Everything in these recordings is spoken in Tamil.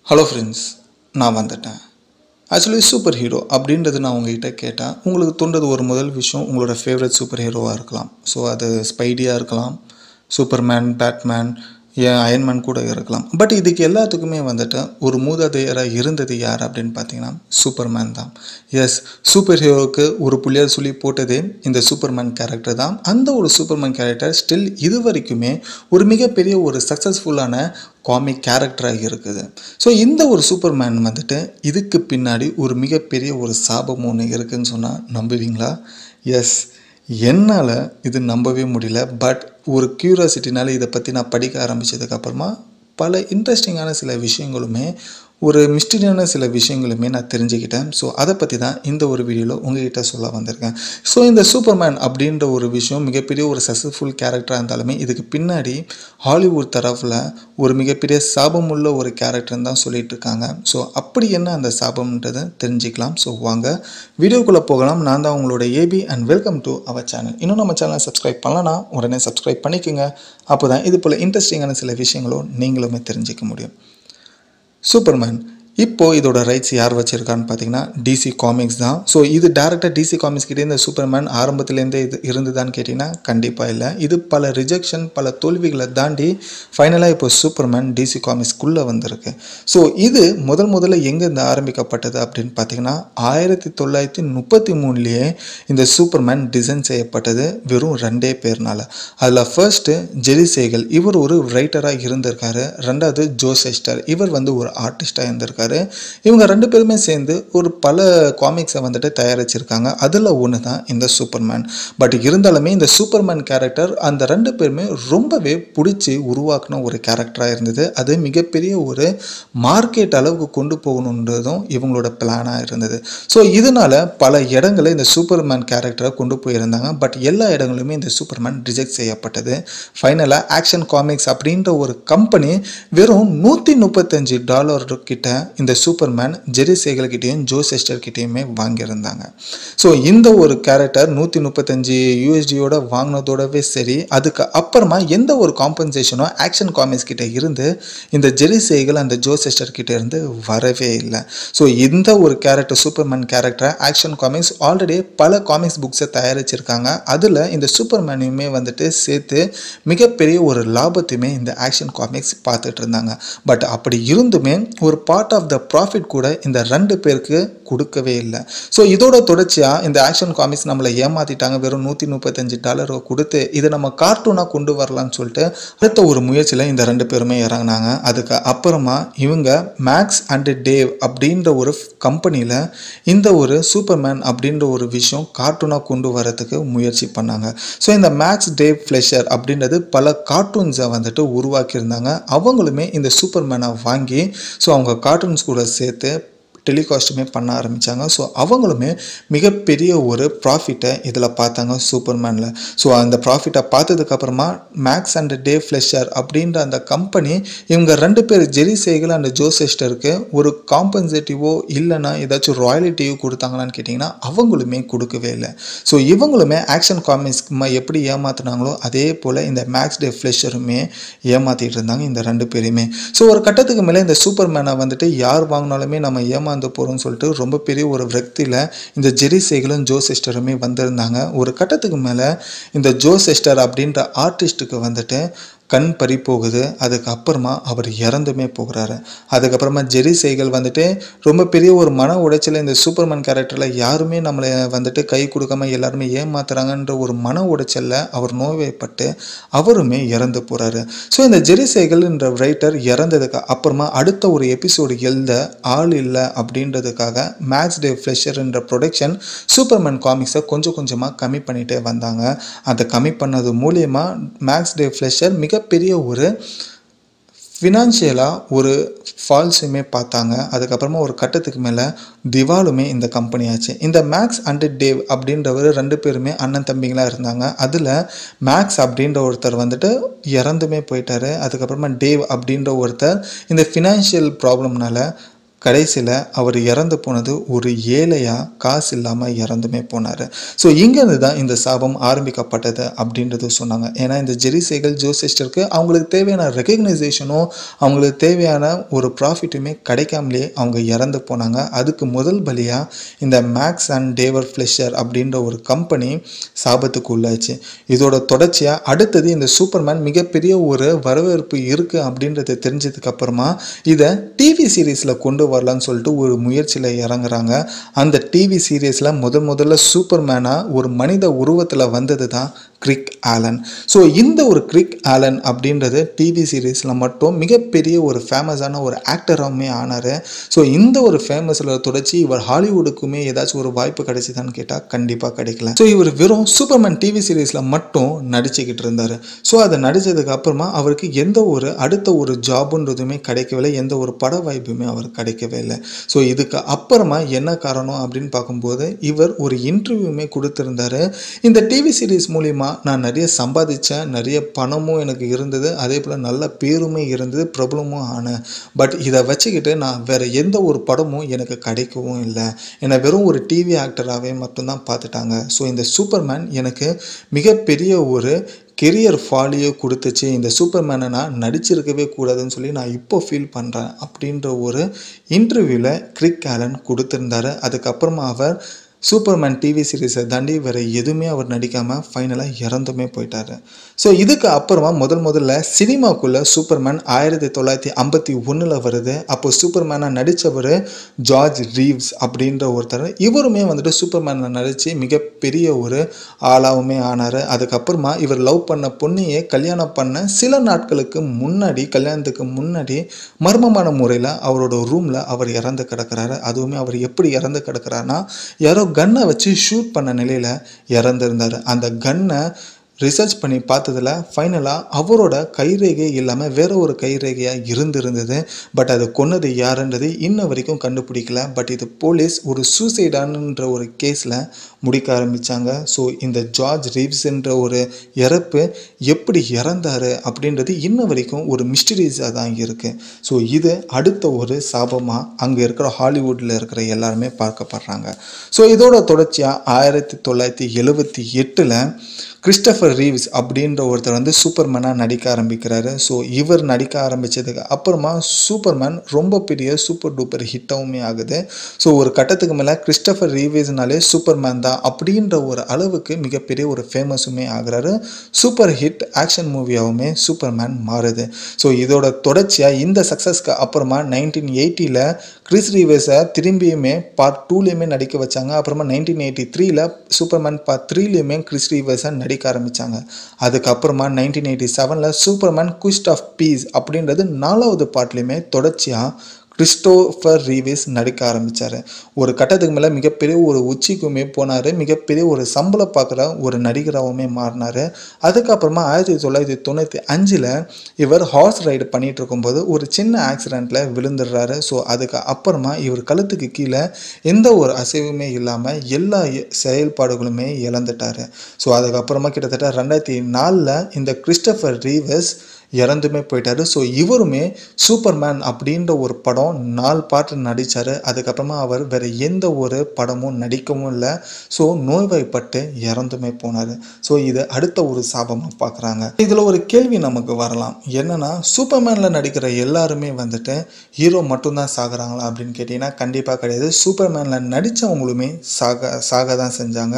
ஹலோ ஃப்ரெண்ட்ஸ், நான் வந்துட்டேன். ஆக்சுவலி சூப்பர் ஹீரோ அப்படின்றது நான் உங்ககிட்ட கேட்டேன். உங்களுக்கு தோன்றது ஒரு முதல் விஷயம் உங்களோட ஃபேவரட் சூப்பர் ஹீரோவாக இருக்கலாம். ஸோ அது ஸ்பைடியாக இருக்கலாம், சூப்பர்மேன், பேட்மேன், ஏன் அயன்மேன் கூட இருக்கலாம். பட் இதுக்கு எல்லாத்துக்குமே வந்துட்டு ஒரு மூதாதையராக இருந்தது யார் அப்படின்னு பார்த்தீங்கன்னா சூப்பர்மேன் தான். எஸ், சூப்பர் ஹீரோவுக்கு ஒரு புள்ளியார் சொல்லி போட்டதே இந்த சூப்பர்மேன் கேரக்டர் தான். அந்த ஒரு சூப்பர்மேன் கேரக்டர் ஸ்டில் இது வரைக்குமே ஒரு மிகப்பெரிய ஒரு சக்ஸஸ்ஃபுல்லான காமிக் கேரக்டராக இருக்குது. ஸோ இந்த ஒரு சூப்பர்மேன் வந்துட்டு இதுக்கு பின்னாடி ஒரு மிகப்பெரிய ஒரு சாபம் ஒன்று இருக்குதுன்னு சொன்னால் நம்புவீங்களா? எஸ், என்னால் இது நம்பவே முடியல. பட் ஒரு க்யூரியாசிட்டினால இதை பற்றி நான் படிக்க ஆரம்பித்ததுக்கப்புறமா பல இன்ட்ரெஸ்டிங்கான சில விஷயங்களுமே ஒரு மிஸ்டரியான சில விஷயங்களுமே நான் தெரிஞ்சுக்கிட்டேன். ஸோ அதை பற்றி தான் இந்த ஒரு வீடியோவில் உங்ககிட்ட சொல்ல வந்திருக்கேன். ஸோ இந்த சூப்பர்மேன் அப்படின்ற ஒரு விஷயம் மிகப்பெரிய ஒரு சக்ஸஸ்ஃபுல் கேரக்டராக இருந்தாலுமே இதுக்கு பின்னாடி ஹாலிவுட் தரப்பில் ஒரு மிகப்பெரிய சாபமுள்ள ஒரு கேரக்டர்னு தான் சொல்லிட்டு இருக்காங்க. ஸோ அப்படி என்ன அந்த சாபம்ன்றதை தெரிஞ்சுக்கலாம். ஸோ வாங்க வீடியோக்குள்ளே போகலாம். நான் தான் உங்களோட AP and welcome to our channel. இன்னும் நம்ம சேனலை சப்ஸ்கிரைப் பண்ணலன்னா உடனே சப்ஸ்கிரைப் பண்ணிக்கோங்க. அப்போ தான் இது போல் இன்ட்ரெஸ்டிங்கான சில விஷயங்களும் நீங்களுமே தெரிஞ்சிக்க முடியும். சூப்பர்மேன் இப்போது இதோட ரைட்ஸ் யார் வச்சுருக்கான்னு பார்த்தீங்கன்னா டிசி காமிக்ஸ் தான். ஸோ இது டேரெக்டாக டிசி காமிக்ஸ் கிட்டே இந்த சூப்பர்மேன் ஆரம்பத்துலேருந்தே இது இருந்துதான்னு கேட்டிங்கன்னா கண்டிப்பாக இல்லை. இது பல ரிஜெக்ஷன், பல தோல்விகளை தாண்டி ஃபைனலாக இப்போ சூப்பர்மேன் டிசி காமிக்ஸ்குள்ளே வந்திருக்கு. ஸோ இது முதல்ல எங்கேருந்து ஆரம்பிக்கப்பட்டது அப்படின்னு பார்த்தீங்கன்னா 1933 இந்த சூப்பர்மேன் டிசைன் செய்யப்பட்டது வெறும் 2 பேர்னால. அதில் ஃபர்ஸ்ட்டு ஜெரி சேகல், இவர் ஒரு ரைட்டராக இருந்திருக்காரு. ரெண்டாவது ஜோஸ் எஸ்டர், இவர் வந்து ஒரு ஆர்டிஸ்டாக இருந்திருக்காரு. இவங்க 2 பேருமே சேர்ந்து ஒரு பல காமிக்ஸை வந்துட்டு தயாரிச்சிருக்காங்க. அதில் ஒன்று தான் இந்த சூப்பர்மேன். பட் இருந்தாலுமே இந்த சூப்பர்மேன் கேரக்டர் அந்த 2 பேருமே ரொம்பவே பிடிச்சி உருவாக்கின ஒரு கேரக்டராக இருந்தது. அது மிகப்பெரிய ஒரு மார்க்கெட் அளவுக்கு கொண்டு போகணுன்றதும் இவங்களோட பிளானாக இருந்தது. ஸோ இதனால் பல இடங்களில் இந்த சூப்பர்மேன் கேரக்டரை கொண்டு போயிருந்தாங்க. பட் எல்லா இடங்களுமே இந்த சூப்பர்மேன் ரிஜெக்ட் செய்யப்பட்டது. ஃபைனலாக ஆக்ஷன் காமிக்ஸ் அப்படின்ற ஒரு கம்பெனி வெறும் $135 கிட்ட இந்த சூப்பர்மேன் ஜெரி சேகல் கிட்டேயும் ஜோஸ் எஸ்டர் கிட்டேயுமே வாங்கியிருந்தாங்க. ஸோ இந்த ஒரு கேரக்டர் $135 வாங்கினதோடவே சரி, அதுக்கு அப்புறமா எந்த ஒரு காம்பன்சேஷனோ ஆக்ஷன் காமிக்ஸ் கிட்ட இருந்து இந்த ஜெரி சேகல் அந்த ஜோஸ் எஸ்டர் கிட்ட இருந்து வரவே இல்லை. ஸோ இந்த ஒரு கேரக்டர் சூப்பர்மேன் கேரக்டரை ஆக்ஷன் காமிக்ஸ் ஆல்ரெடி பல காமிக்ஸ் புக்ஸை தயாரிச்சிருக்காங்க. அதில் இந்த சூப்பர்மேனையுமே வந்துட்டு சேர்த்து மிகப்பெரிய ஒரு லாபத்தையுமே இந்த ஆக்ஷன் காமிக்ஸ் பார்த்துட்டு இருந்தாங்க. பட் அப்படி இருந்துமே ஒரு பார்ட் ஆஃப் த ப்ராஃபிட் கூட இந்த 2 பேருக்கு கொடுக்கவே இல்லை. ஸோ இதோட தொடர்ச்சியாக இந்த ஆக்ஷன் காமிக்ஸ் நம்மளை ஏமாற்றிட்டாங்க. வெறும் $135 கொடுத்து இதை நம்ம கார்ட்டூனாக கொண்டு வரலான்னு சொல்லிட்டு அடுத்த ஒரு முயற்சியில் இந்த 2 பேருமே இறங்கினாங்க. அதுக்கு அப்புறமா இவங்க மேக்ஸ் அண்ட் டேவ் அப்படின்ற ஒரு கம்பெனியில் இந்த ஒரு சூப்பர்மேன் அப்படின்ற ஒரு விஷயம் கார்ட்டூனாக கொண்டு வரதுக்கு முயற்சி பண்ணாங்க. ஸோ இந்த மேக்ஸ் டேவ் ஃப்ளெஷர் அப்படின்றது பல கார்ட்டூன்ஸை வந்துட்டு உருவாக்கியிருந்தாங்க. அவங்களுமே இந்த சூப்பர்மேனை வாங்கி ஸோ அவங்க கார்ட்டூன்ஸ் கூட சேர்த்து டெலிகாஸ்ட்டுமே பண்ண ஆரம்பித்தாங்க. ஸோ அவங்களுமே மிகப்பெரிய ஒரு ப்ராஃபிட்டை இதில் பார்த்தாங்க சூப்பர்மேனில். ஸோ அந்த ப்ராஃபிட்டை பார்த்ததுக்கப்புறமா மேக்ஸ் அண்ட் டேவ் ஃப்ளெஷர் அப்படின்ற அந்த கம்பெனி இவங்க 2 பேர் ஜெரி சேகல் அண்ட் ஜோஸ் எஸ்டருக்கு ஒரு காம்பன்சேட்டிவோ இல்லைனா ஏதாச்சும் ராயலிட்டியோ கொடுத்தாங்களான்னு கேட்டிங்கன்னா அவங்களுமே கொடுக்கவே இல்லை. ஸோ இவங்களுமே ஆக்ஷன் காமிக்ஸ் எப்படி ஏமாற்றினாங்களோ அதே போல் இந்த மேக்ஸ் டேவ் ஃப்ளெஷருமே ஏமாற்றிட்டு இருந்தாங்க இந்த 2 பேருமே. ஸோ ஒரு கட்டத்துக்கு மேலே இந்த சூப்பர்மேனை வந்துட்டு யார் வாங்கினாலுமே நம்ம ஏமாந்து போகிறோம்னு சொல்லிட்டு ரொம்ப பெரிய ஒரு விரக்தியில் இந்த ஜெரி சேகலும் ஜோஸ் எஸ்டருமே வந்திருந்தாங்க. ஒரு கட்டத்துக்கு மேலே இந்த ஜோஸ் எஸ்டர் அப்படின்ற ஆர்டிஸ்ட்டுக்கு வந்துட்டு கண் பறி போகுது. அதுக்கப்புறமா அவர் இறந்துமே போகிறாரு. அதுக்கப்புறமா ஜெரி சேகல் வந்துட்டு ரொம்ப பெரிய ஒரு மன உடைச்சல், இந்த சூப்பர்மேன் கேரக்டரில் யாருமே நம்மளை வந்துட்டு கை கொடுக்காம எல்லாருமே ஏமாத்துறாங்கன்ற ஒரு மன உடைச்சலில் அவர் நோய்வாய்ப்பட்டு அவருமே இறந்து போகிறாரு. ஸோ இந்த ஜெரி சேகல்ன்ற ரைட்டர் இறந்ததுக்கு அப்புறமா அடுத்த ஒரு எபிசோடு எழுத ஆள் இல்லை அப்படின்றதுக்காக மேக்ஸ் டேவ் ஃப்ளெஷர்ன்ற ப்ரொடக்ஷன் சூப்பர்மேன் காமிக்ஸை கொஞ்சம் கொஞ்சமாக கம்மி பண்ணிகிட்டே வந்தாங்க. அதை கம்மி பண்ணது மூலியமாக மேக்ஸ் டேவ் ஃப்ளெஷர் மிகப்பெரிய ஒரு ஃபினான்ஷியலாக ஒரு ஃபால்ஸுமே பார்த்தாங்க. அதுக்கப்புறமா ஒரு கட்டத்துக்கு மேலே திவாலுமே இந்த கம்பெனி ஆச்சு. இந்த மேக்ஸ் அண்ட் டேவ் அப்படின்றவர் 2 பேருமே அண்ணன் தம்பிங்களாக இருந்தாங்க. அதில் மேக்ஸ் அப்படின்ற ஒருத்தர் வந்துட்டு இறந்துமே போயிட்டார். அதுக்கப்புறமா டேவ் அப்படின்ற ஒருத்தர் இந்த ஃபினான்ஷியல் ப்ராப்ளம்னால கடைசியில் அவர் இறந்து போனது ஒரு ஏழையாக காசு இல்லாமல் இறந்துமே போனார். ஸோ இங்கேருந்து தான் இந்த சாபம் ஆரம்பிக்கப்பட்டது அப்படின்றது சொன்னாங்க. ஏன்னா இந்த ஜெரி சேகல், ஜோ செஸ்டருக்கு அவங்களுக்கு தேவையான ரெகக்னைசேஷனும் அவங்களுக்கு தேவையான ஒரு ப்ராஃபிட்டுமே கிடைக்காமலே அவங்க இறந்து போனாங்க. அதுக்கு முதல் பலியாக இந்த மேக்ஸ் அண்ட் டேவர் ஃப்ளெஷர் அப்படின்ற ஒரு கம்பெனி சாபத்துக்கு உள்ளாச்சு. இதோட தொடர்ச்சியாக அடுத்தது இந்த சூப்பர்மேன் மிகப்பெரிய ஒரு வரவேற்பு இருக்குது அப்படின்றத தெரிஞ்சதுக்கு அப்புறமா இதை டிவி சீரீஸில் கொண்டு வரலான்னு சொல்லிட்டு ஒரு முயற்சியில் இறங்குறாங்க. அந்த டிவி சீரீஸில் முதல்ல சூப்பர்மேனாக ஒரு மனித உருவத்தில் வந்தது தான் கிரிக் ஆலன். ஸோ இந்த ஒரு கிரிக் ஆலன் அப்படின்றது டிவி சீரீஸில் மட்டும் மிகப்பெரிய ஒரு ஃபேமஸான ஒரு ஆக்டராகவுமே ஆனார். ஸோ இந்த ஒரு ஃபேமஸில் தொடர்ச்சி இவர் ஹாலிவுட்டுக்குமே ஏதாச்சும் ஒரு வாய்ப்பு கிடைச்சிதான்னு கேட்டால் கண்டிப்பாக கிடைக்கல. ஸோ இவர் வெறும் சூப்பர்மேன் டிவி சீரீஸில் மட்டும் நடிச்சுக்கிட்டு இருந்தார். ஸோ அதை நடித்ததுக்கு அப்புறமா அவருக்கு எந்த ஒரு அடுத்த ஒரு ஜாபுன்றதுமே கிடைக்கவில்லை, எந்த ஒரு பட வாய்ப்புமே அவருக்கு கிடைக்கவே இல்லை. ஸோ இதுக்கு அப்புறமா என்ன காரணம் அப்படின்னு பார்க்கும்போது இவர் ஒரு இன்டர்வியூமே கொடுத்துருந்தாரு. இந்த டிவி சீரீஸ் மூலிமா நான் நிறைய சம்பாதிச்சேன், நிறைய பணமும் எனக்கு இருந்தது, அதே போல் நல்ல பேருமே இருந்தது, பிரபலமும் ஆனேன். பட் இதை வச்சுக்கிட்டு நான் வேறு எந்த ஒரு படமும் எனக்கு கிடைக்கவும் இல்லை. என்னை வெறும் ஒரு டிவி ஆக்டராகவே மட்டும்தான் பார்த்துட்டாங்க. ஸோ இந்த சூப்பர்மேன் எனக்கு மிகப்பெரிய ஒரு கெரியர் ஃபாலியோ கொடுத்துச்சு. இந்த சூப்பர்மேனை நான் நடிச்சிருக்கவே கூடாதுன்னு சொல்லி நான் இப்போ ஃபீல் பண்ணுறேன் அப்படின்ற ஒரு இன்டர்வியூவில் கிரிக் ஆலன் கொடுத்துருந்தாரு. அதுக்கப்புறமா அவர் சூப்பர்மேன் டிவி சீரீஸை தாண்டி வேறு எதுவுமே அவர் நடிக்காமல் ஃபைனலாக இறந்துமே போயிட்டார். ஸோ இதுக்கு அப்புறமா முதல்ல சினிமாக்குள்ளே சூப்பர்மேன் 1951 வருது. அப்போது சூப்பர்மேனை நடித்தவர் ஜார்ஜ் ரீவ்ஸ் அப்படின்ற ஒருத்தர். இவருமே சூப்பர்மேனை நடித்து மிகப்பெரிய ஒரு ஆளாகவுமே ஆனார். அதுக்கப்புறமா இவர் லவ் பண்ண பொண்ணையே கல்யாணம் பண்ண சில நாட்களுக்கு முன்னாடி, கல்யாணத்துக்கு முன்னாடி மர்மமான முறையில் அவரோட ரூமில் அவர் இறந்து கிடக்கிறாரு. அதுவுமே அவர் எப்படி இறந்து கிடக்கிறாருன்னா யாரோ கன்னை வச்சு ஷூட் பண்ண நிலையில் இறந்துருந்தார். அந்த கன்னை ரிசர்ச் பண்ணி பார்த்ததில் ஃபைனலாக அவரோட கைரேகை இல்லாமல் வேற ஒரு கைரேகையாக இருந்தது. பட் அது கொன்னது யாருன்றது இன்ன வரைக்கும் கண்டுபிடிக்கல. பட் இது போலீஸ் ஒரு சூசைடான்ற ஒரு கேஸில் முடிக்க ஆரம்பித்தாங்க. ஸோ இந்த ஜார்ஜ் ரீவ்ஸ்ன்ற ஒரு இறப்பு எப்படி இறந்தார் அப்படின்றது இன்ன வரைக்கும் ஒரு மிஸ்டரிஸாக தான் இருக்குது. ஸோ இது அடுத்த ஒரு சாபமாக அங்கே இருக்கிற ஹாலிவுட்டில் இருக்கிற எல்லாருமே பார்க்கப்படுறாங்க. ஸோ இதோட தொடர்ச்சியாக 1978 கிறிஸ்டோபர் ரீவ்ஸ் அப்படின்ற ஒருத்தர் சூப்பர்மேனாக நடிக்க ஆரம்பிக்கிறாரு. ஸோ இவர் நடிக்க ஆரம்பித்ததுக்கு அப்புறமா சூப்பர்மேன் ரொம்ப பெரிய சூப்பர் டூப்பர் ஹிட்டாகவுமே ஆகுது. ஸோ ஒரு கட்டத்துக்கு மேலே கிறிஸ்டோபர் ரீவ்ஸ்னாலே சூப்பர்மேன் தான் அப்படின்ற ஒரு அளவுக்கு மிகப்பெரிய ஒரு ஃபேமஸுமே ஆகிறாரு. சூப்பர் ஹிட் ஆக்ஷன் மூவியாகவுமே சூப்பர்மேன் மாறுது. ஸோ இதோட தொடர்ச்சியாக இந்த சக்ஸஸ்க்கு அப்புறமா 1980 கிறிஸ் ரீவ்ஸை திரும்பியுமே பார்ட் 2லேயுமே நடிக்க வச்சாங்க. அப்புறமா 1983 சூப்பர்மேன் பார்ட் 3லேயுமே கிறிஸ் ரீவ்ஸை நடிக்க ஆரம்பித்தாங்க. அதுக்கப்புறமா 1987 சூப்பர்மேன் குவிஸ்ட் ஆஃப் பீஸ் அப்படின்றது 4வது பார்ட்லேயுமே தொடர்ச்சியாக கிறிஸ்டோபர் ரீவ்ஸ் நடிக்க ஆரம்பித்தார். ஒரு கட்டத்துக்கு மேலே மிகப்பெரிய ஒரு உச்சிக்குமே போனார். மிகப்பெரிய ஒரு சம்பளம் பார்க்குற ஒரு நடிகராகவுமே மாறினார். அதுக்கப்புறமா 1995 இவர் ஹார்ஸ் ரைடு பண்ணிகிட்டு இருக்கும்போது ஒரு சின்ன ஆக்சிடெண்ட்டில் விழுந்துடுறாரு. ஸோ அதுக்கு அப்புறமா இவர் கழுத்துக்கு கீழே எந்த ஒரு அசைவுமே இல்லாமல் எல்லா செயல்பாடுகளுமே இழந்துட்டார். ஸோ அதுக்கப்புறமா கிட்டத்தட்ட 2004 இந்த கிறிஸ்டோபர் ரீவ்ஸ் இறந்துமே போயிட்டார். ஸோ இவருமே சூப்பர்மேன் அப்படின்ற ஒரு படம் 4 பார்ட் நடித்தார். அதுக்கப்புறமா அவர் வேறு எந்த ஒரு படமும் நடிக்கவும் இல்லை. ஸோ நோய்வாய்ப்பட்டு இறந்துமே போனார். ஸோ இது அடுத்த ஒரு சாபமாக பார்க்குறாங்க. இதில் ஒரு கேள்வி நமக்கு வரலாம், என்னென்னா சூப்பர்மேனில் நடிக்கிற எல்லாருமே ஹீரோ மட்டும்தான் சாகுறாங்களா அப்படின்னு கேட்டிங்கன்னா கண்டிப்பாக கிடையாது. சூப்பர்மேனில் நடித்தவங்களுமே சாக தான் செஞ்சாங்க.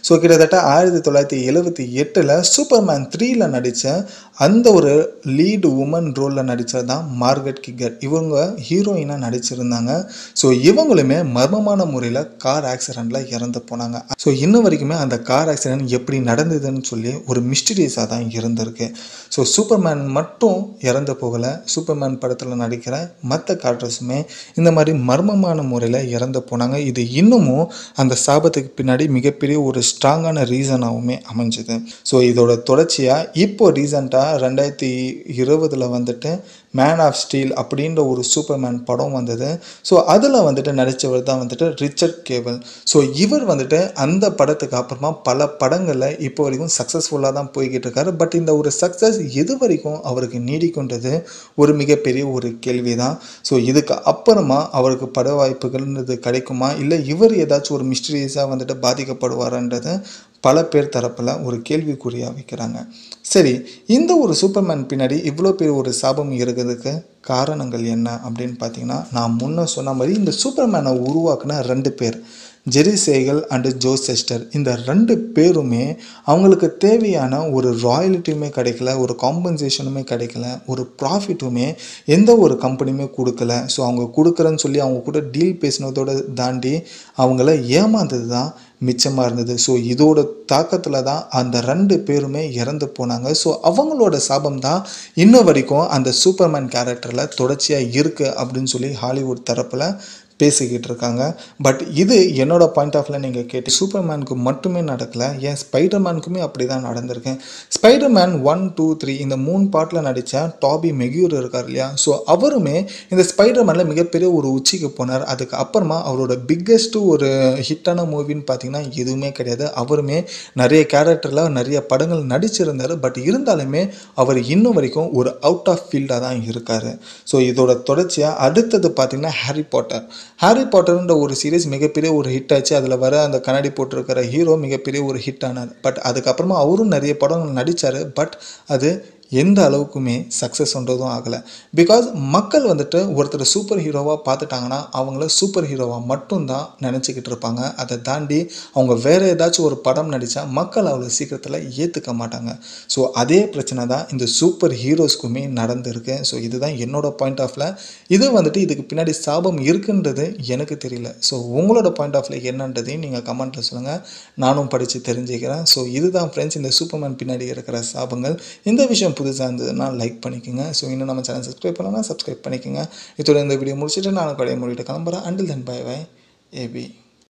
ஸோ கிட்டத்தட்ட 1978 சூப்பர்மேன் 3ல் நடித்த அந்த ஒரு லீடு உமன் ரோலில் நடித்தது தான் மார்கரெட் கிகர். இவங்க ஹீரோயினாக நடிச்சிருந்தாங்க. ஸோ இவங்களுமே மர்மமான முறையில் கார் ஆக்சிடெண்ட்டில் இறந்து போனாங்க. ஸோ இன்னும் வரைக்குமே அந்த கார் ஆக்சிடெண்ட் எப்படி நடந்ததுன்னு சொல்லி ஒரு மிஸ்டீரியஸாக தான் இருந்திருக்கு. ஸோ சூப்பர்மேன் மட்டும் இறந்து போகலை, சூப்பர்மேன் படத்தில் நடிக்கிற மற்ற கேரக்டர்ஸுமே இந்த மாதிரி மர்மமான முறையில் இறந்து போனாங்க. இது இன்னமும் அந்த சாபத்துக்கு பின்னாடி மிகப்பெரிய ஒரு ஸ்ட்ராங்கான ரீசனாகவுமே அமைஞ்சுது. ஸோ இதோட தொடர்ச்சியாக இப்போ ரீசெண்டாக 2020 வந்துட்டு மேன் ஆஃப் ஸ்டீல் அப்படின்ற ஒரு சூப்பர்மேன் படம் வந்தது. ஸோ அதில் வந்துட்டு நடித்தவர் தான் வந்துட்டு ரிச்சர்ட் கேபிள். ஸோ இவர் வந்துட்டு அந்த படத்துக்கு அப்புறமா பல படங்களில் இப்போ வரைக்கும் சக்ஸஸ்ஃபுல்லாக தான் போய்கிட்டு இருக்காரு. பட் இந்த ஒரு சக்ஸஸ் எது வரைக்கும் அவருக்கு நீடிக்கின்றது ஒரு மிகப்பெரிய ஒரு கேள்வி தான். ஸோ இதுக்கு அப்புறமா அவருக்கு பட வாய்ப்புகள்ன்றது கிடைக்குமா, இல்லை இவர் ஏதாச்சும் ஒரு மிஸ்டீரியஸாக வந்துட்டு பாதிக்கப்படுவாரான்றது பல பேர் தரப்பில் ஒரு கேள்விக்குறியாக வைக்கிறாங்க. சரி, இந்த ஒரு சூப்பர்மேன் பின்னாடி இவ்வளோ பெரிய ஒரு சாபம் இருக்கிறதுக்கு காரணங்கள் என்ன அப்படின்னு பார்த்தீங்கன்னா, நான் முன்ன சொன்ன மாதிரி இந்த சூப்பர்மேனை உருவாக்குன 2 பேர், ஜெரி சேகல் அண்டு ஜோ செஸ்டர். இந்த 2 பேருமே அவங்களுக்கு தேவையான ஒரு ராயல்ட்டியுமே கிடைக்கல, ஒரு காம்பன்சேஷனுமே கிடைக்கல, ஒரு ப்ராஃபிட்டுமே எந்த ஒரு கம்பெனியுமே கொடுக்கல. ஸோ அவங்க கொடுக்குறேன்னு சொல்லி அவங்க கூட டீல் பேசினதோடு தாண்டி அவங்கள ஏமாந்தது தான் மிச்சமாக இருந்தது. ஸோ இதோட தாக்கத்தில் தான் அந்த 2 பேருமே இறந்து போனாங்க. ஸோ அவங்களோட சாபம் தான் இன்ன வரைக்கும் அந்த சூப்பர்மேன் கேரக்டரில் தொடர்ச்சியாக இருக்குது அப்படின்னு சொல்லி ஹாலிவுட் தரப்பில் பேசிக்கிட்டு இருக்காங்க. பட் இது என்னோட பாயிண்ட் ஆஃப்ல நீங்கள் கேட்டு சூப்பர்மேனுக்கு மட்டுமே நடக்கலை, ஏன் ஸ்பைடர்மேனுக்குமே அப்படி தான் நடந்திருக்கு. ஸ்பைடர்மேன் 1, 2, 3 இந்த 3 பார்ட்டில் நடித்த டாபி மெக்யூர் இருக்கார் இல்லையா, ஸோ அவருமே இந்த ஸ்பைடர்மேனில் மிகப்பெரிய ஒரு உச்சிக்கு போனார். அதுக்கு அப்புறமா அவரோட பிக்கெஸ்ட் ஒரு ஹிட்டான மூவின்னு பார்த்தீங்கன்னா எதுவுமே கிடையாது. அவருமே நிறைய கேரக்டரில் நிறைய படங்கள் நடிச்சிருந்தார். பட் இருந்தாலுமே அவர் இன்னும் வரைக்கும் ஒரு அவுட் ஆஃப் ஃபீல்டாக தான் இருக்கார். ஸோ இதோட தொடர்ச்சியாக அடுத்தது பார்த்தீங்கன்னா ஹாரி பாட்டர்ன்ற ஒரு சீரீஸ் மிகப்பெரிய ஒரு ஹிட் ஆச்சு. அதில் வர அந்த கண்ணாடி போட்டிருக்கிற ஹீரோ மிகப்பெரிய ஒரு ஹிட் ஆனார். பட் அதுக்கப்புறமா அவரும் நிறைய படங்கள் நடித்தார். பட் அது எந்த அளவுக்குமே சக்ஸஸ்ன்றதும் ஆகலை. பிகாஸ் மக்கள் வந்துட்டு ஒருத்தர் சூப்பர் ஹீரோவாக பார்த்துட்டாங்கன்னா அவங்கள சூப்பர் ஹீரோவாக மட்டும்தான் நினச்சிக்கிட்டு இருப்பாங்க. அதை தாண்டி அவங்க வேறு ஏதாச்சும் ஒரு படம் நடித்தா மக்கள் அவ்வளோ சீக்கிரத்தில் ஏற்றுக்க மாட்டாங்க. ஸோ அதே பிரச்சனை தான் இந்த சூப்பர் ஹீரோஸ்க்குமே நடந்திருக்கு. ஸோ இதுதான் என்னோட பாயிண்ட் ஆஃப்ல. இது வந்துட்டு இதுக்கு பின்னாடி சாபம் இருக்குன்றது எனக்கு தெரியல. ஸோ உங்களோட பாயிண்ட் ஆஃப்ல என்னன்றதையும் நீங்கள் கமெண்ட்டில் சொல்லுங்கள், நானும் படித்து தெரிஞ்சுக்கிறேன். ஸோ இதுதான் ஃப்ரெண்ட்ஸ் இந்த சூப்பர்மேன் பின்னாடி இருக்கிற சாபங்கள். இந்த விஷயம் புதுசாக இருந்ததுன்னா லைக் பண்ணிக்கோங்க. ஸோ இன்னும் நம்ம சேனல் சப்ஸ்கிரைப் பண்ணலாம், சப்ஸ்கிரைப் பண்ணிக்கோங்க. இதோட இந்த வீடியோ முடிச்சுட்டு நான் கடையை மூடிட்டு கிளம்புறேன். Until then bye bye AB.